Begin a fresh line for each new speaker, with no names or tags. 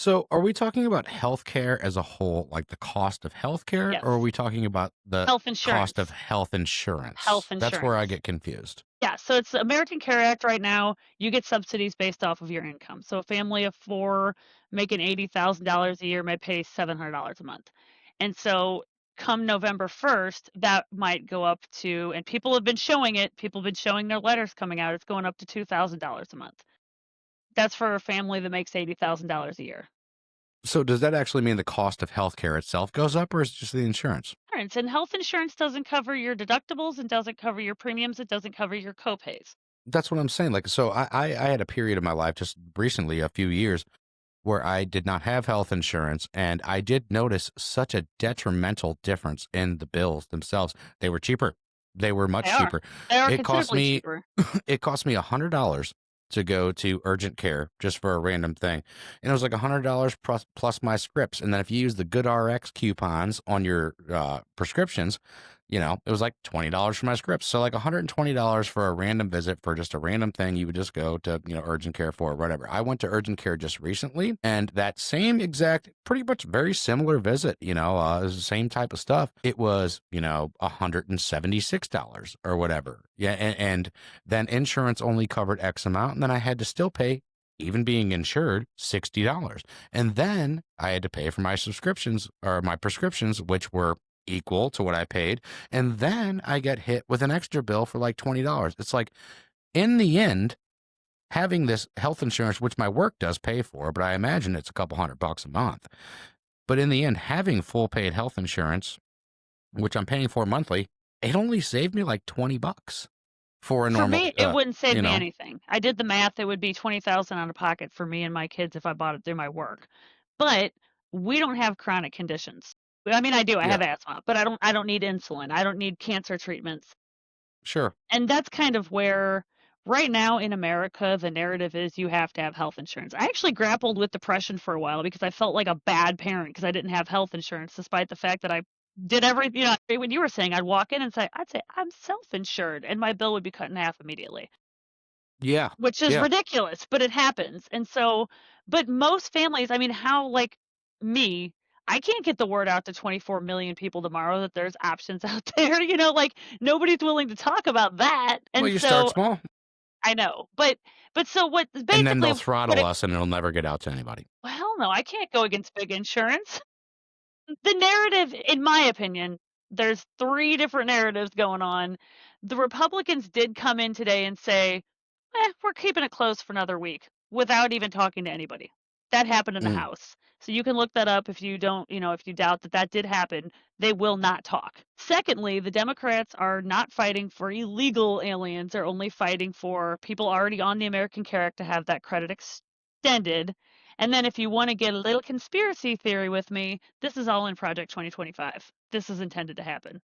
So, are we talking about healthcare as a whole, like the cost of healthcare, or are
Yes.
we talking about the
Health
cost of
insurance.
health
Health
insurance? That's where I
insurance.
get confused.
Yeah, so it's the American Care Act right now. You get subsidies based off of your income. So a family of four making $80,000 a year may pay $700 a month. And so come November 1st, that might go up to, and people have been showing it, people have been showing their letters coming out, it's going up to $2,000 a month. That's for a family that makes $80,000 a year.
So, does that actually mean the cost of healthcare itself goes up, or is it just the insurance?
And health insurance doesn't cover your deductibles, it doesn't cover your premiums, it doesn't cover your copays.
That's what I'm saying. Like, so I had a period of my life just recently, a few years, where I did not have health insurance, and I did notice such a detrimental difference in the bills themselves. They were cheaper. They were
They
much
are.
cheaper.
They are
It cost
considerably
me
cheaper.
it cost me $100 to go to urgent care just for a random thing. And it was like $100 plus my scripts. And then if you use the good RX coupons on your prescriptions, it was like $20 for my scripts. So like $120 for a random visit for just a random thing you would just go to, urgent care for or whatever. I went to urgent care just recently, and that same exact, pretty much very similar visit, it was the same type of stuff. It was, $176 or whatever. Yeah. And then insurance only covered X amount. And then I had to still pay, even being insured, $60. And then I had to pay for my subscriptions or my prescriptions, which were equal to what I paid. And then I get hit with an extra bill for like $20. It's like, in the end, having this health insurance, which my work does pay for, but I imagine it's a couple $100 a month. But in the end, having full paid health insurance, which I'm paying for monthly, it only saved me like $20 for a
For
normal,
me, it wouldn't save
you
me
know,
anything. I did the math, it would be 20,000 out of pocket for me and my kids if I bought it through my work. But we don't have chronic conditions. I mean, I do, I
yeah,
have asthma, but I don't need insulin. I don't need cancer treatments.
sure.
And that's kind of where right now in America the narrative is you have to have health insurance. I actually grappled with depression for a while because I felt like a bad parent because I didn't have health insurance despite the fact that I did everything, when you were saying I'd walk in and say I'm self-insured and my bill would be cut in half immediately,
Yeah,
which is
yeah.
ridiculous, but it happens. And so, but most families, I mean, how, like me, I can't get the word out to 24 million people tomorrow that there's options out there, like nobody's willing to talk about that.
Well,
And
you start
so
small,
I know, but so what
and then
basically
they'll
what
throttle
it
us, and it'll never get out to anybody.
well, no, I can't go against big insurance. The narrative, in my opinion, there's three different narratives going on. The Republicans did come in today and say, we're keeping it closed for another week without even talking to anybody. That happened in the
Mm.
House. So you can look that up if you don't, if you doubt that that did happen. They will not talk. Secondly, the Democrats are not fighting for illegal aliens. They're only fighting for people already on the American Care Act to have that credit extended. And then if you want to get a little conspiracy theory with me, this is all in Project 2025. This is intended to happen.